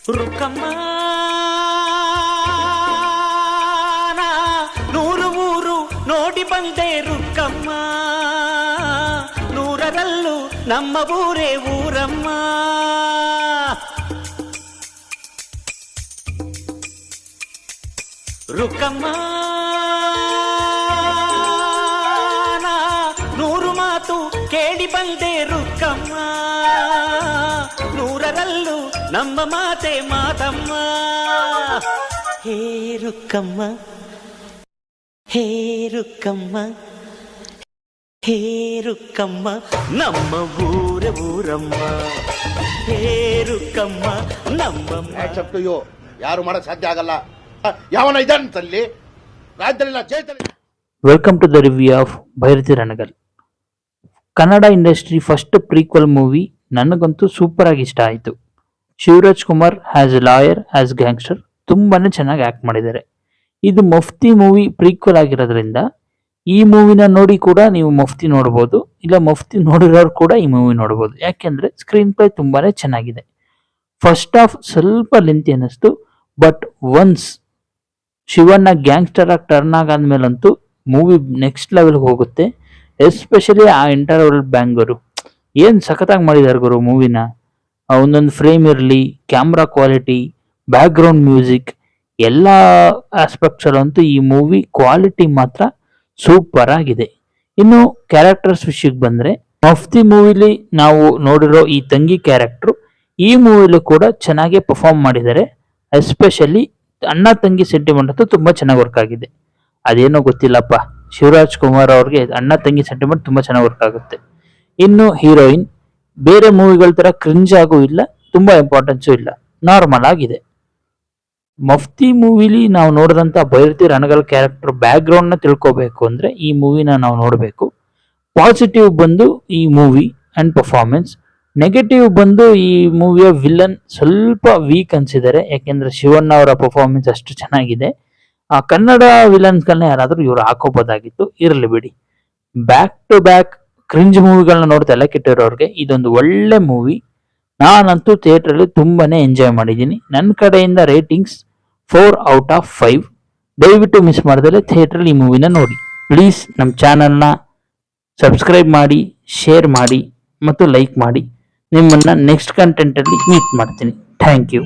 ರುಕ್ಕಮ್ಮ ನೂರು ಊರು ನೋಡಿ ಬಂದೆ ರುಕ್ಕಮ್ಮ, ನೂರರಲ್ಲೂ ನಮ್ಮ ಊರೇ ಊರಮ್ಮ. ರುಕ್ಕಮ್ಮ ನೂರು ಮಾತು ಕೇಳಿ ಬಂದೆ ರುಕ್ಕಮ್ಮ, ನೂರರಲ್ಲೂ ನಮ್ಮ ಮಾತೆ ಮಾತಮ್ಮ. ಹೇ ರುಕ್ಕಮ್ಮ, ಹೇ ರುಕ್ಕಮ್ಮ, ಹೇ ರುಕ್ಕಮ್ಮ, ನಮ್ಮ ಊರ ಊರಮ್ಮ. ಹೇ ರುಕ್ಕಮ್ಮ ನಮ್ಮ ಯಾರು ಮಾಡಕ್ ಸಾಧ್ಯ ಆಗಲ್ಲ. ಯಾವನ ಇದಂತಲ್ಲಿ ರಾಜ್ಯದಲ್ಲಿಲ್ಲ ಜೈತಲ್ಲಿ. Welcome to the review of Bhairathi Ranagal. Kannada industry first prequel movie ನನಗಂತೂ ಸೂಪರ್ ಆಗಿ ಇಷ್ಟ ಆಯಿತು. Shivaraj Kumar as a lawyer as gangster ತುಂಬಾನೇ ಚೆನ್ನಾಗಿ ಆಕ್ಟ್ ಮಾಡಿದ್ದಾರೆ. ಇದು ಮಫ್ತಿ ಮೂವಿ ಪ್ರೀಕ್ವಲ್ ಆಗಿರೋದ್ರಿಂದ ಈ ಮೂವಿನ ನೋಡಿ ಕೂಡ ನೀವು ಮಫ್ತಿ ನೋಡ್ಬೋದು, ಇಲ್ಲ ಮಫ್ತಿ ನೋಡಿರೋರು ಕೂಡ ಈ ಮೂವಿ ನೋಡ್ಬೋದು. ಯಾಕೆಂದ್ರೆ ಸ್ಕ್ರೀನ್ ಪ್ಲೇ ತುಂಬಾನೇ ಚೆನ್ನಾಗಿದೆ. ಫಸ್ಟ್ ಹಾಫ್ ಸ್ವಲ್ಪ ಲೆಂತಿ ಅನ್ನಿಸ್ತು, ಬಟ್ ಒನ್ಸ್ ಶಿವಣ್ಣ ಗ್ಯಾಂಗ್ಸ್ಟರ್ ಆಗಿ ಟರ್ನ್ ಆಗಾದ್ಮೇಲಂತೂ ಮೂವಿ ನೆಕ್ಸ್ಟ್ ಲೆವೆಲ್ಗೆ ಹೋಗುತ್ತೆ. ಎಸ್ಪೆಷಲಿ ಆ ಇಂಟರ್ವಲ್ ಬ್ಯಾಂಗರು ಏನ್ ಸಖತ್ತಾಗಿ ಮಾಡಿದಾರೆ ಗುರು ಮೂವಿನ. ಒಂದೊಂದು ಫ್ರೇಮ್ ಇರಲಿ, camera quality, back ground music, ಎಲ್ಲ ಆಸ್ಪೆಕ್ಟ್ಸ್ ಅಲ್ಲಂತೂ ಈ ಮೂವಿ ಕ್ವಾಲಿಟಿ ಮಾತ್ರ ಸೂಪರ್ ಆಗಿದೆ. ಇನ್ನು ಕ್ಯಾರೆಕ್ಟರ್ಸ್ ವಿಷಯಕ್ಕೆ ಬಂದ್ರೆ, ಮಫ್ತಿ ಮೂವಿಲಿ ನಾವು ನೋಡಿರೋ ಈ ತಂಗಿ ಕ್ಯಾರೆಕ್ಟರ್ ಈ ಮೂವಿಲೂ ಕೂಡ ಚೆನ್ನಾಗಿ ಪರ್ಫಾರ್ಮ್ ಮಾಡಿದ್ದಾರೆ. ಎಸ್ಪೆಷಲಿ ಅಣ್ಣ ತಂಗಿ ಸೆಂಟಿಮೆಂಟ್ ಅಂತೂ ತುಂಬಾ ಚೆನ್ನಾಗಿ ವರ್ಕ್ ಆಗಿದೆ. ಅದೇನೋ ಗೊತ್ತಿಲ್ಲಪ್ಪ, ಶಿವರಾಜ್ ಕುಮಾರ್ ಅವ್ರಿಗೆ ಅಣ್ಣ ತಂಗಿ ಸೆಂಟಿಮೆಂಟ್ ತುಂಬಾ ಚೆನ್ನಾಗಿ ವರ್ಕ್ ಆಗುತ್ತೆ. ಇನ್ನು ಹೀರೋಯಿನ್ ಬೇರೆ ಮೂವಿಗಳ ತರ ಕ್ರಿಂಜ್ ಆಗೂ ಇಲ್ಲ, ತುಂಬಾ ಇಂಪಾರ್ಟೆನ್ಸು ಇಲ್ಲ, ನಾರ್ಮಲ್ ಆಗಿದೆ. ಮಫ್ತಿ ಮೂವಿಲಿ ನಾವು ನೋಡಿದಂತ Bhairathi Ranagal character background ನ ತಿಳ್ಕೋಬೇಕು ಅಂದ್ರೆ ಈ ಮೂವಿನ ನಾವು ನೋಡಬೇಕು. ಪಾಸಿಟಿವ್ ಬಂದು ಈ ಮೂವಿ ಅಂಡ್ ಪರ್ಫಾರ್ಮೆನ್ಸ್, ನೆಗೆಟಿವ್ ಬಂದು ಈ ಮೂವಿಯ ವಿಲನ್ ಸ್ವಲ್ಪ ವೀಕ್ ಅನ್ಸಿದ್ದಾರೆ. ಯಾಕೆಂದ್ರೆ ಶಿವಣ್ಣ ಅವರ ಪರ್ಫಾರ್ಮೆನ್ಸ್ ಅಷ್ಟು ಚೆನ್ನಾಗಿದೆ. ಆ ಕನ್ನಡ ವಿಲನ್ಸ್ಗಳನ್ನ ಯಾರಾದ್ರೂ ಇವ್ರು ಹಾಕೋಬೋದಾಗಿತ್ತು, ಇರಲಿ ಬಿಡಿ. ಬ್ಯಾಕ್ ಟು ಬ್ಯಾಕ್ ಕ್ರಿಂಜ್ ಮೂವಿಗಳನ್ನ ನೋಡ್ತಾ ಎಲ್ಲ ಕೆಟ್ಟಿರೋರ್ಗೆ ಇದೊಂದು ಒಳ್ಳೆ ಮೂವಿ. ನಾನಂತೂ ಥಿಯೇಟರ್ ಅಲ್ಲಿ ತುಂಬಾನೇ ಎಂಜಾಯ್ ಮಾಡಿದ್ದೀನಿ. ನನ್ನ ಕಡೆಯಿಂದ ರೇಟಿಂಗ್ಸ್ 4/5. ದಯವಿಟ್ಟು ಮಿಸ್ ಮಾಡಿದ್ರೆ ಥಿಯೇಟರ್ ಈ ಮೂವಿನ ನೋಡಿ. ಪ್ಲೀಸ್ ನಮ್ಮ ಚಾನಲ್ನ ಸಬ್ಸ್ಕ್ರೈಬ್ ಮಾಡಿ, ಶೇರ್ ಮಾಡಿ ಮತ್ತು ಲೈಕ್ ಮಾಡಿ. ನಿಮ್ಮನ್ನ ನೆಕ್ಸ್ಟ್ ಕಂಟೆಂಟ್ ಅಲ್ಲಿ ಮೀಟ್ ಮಾಡ್ತೀನಿ. Thank you.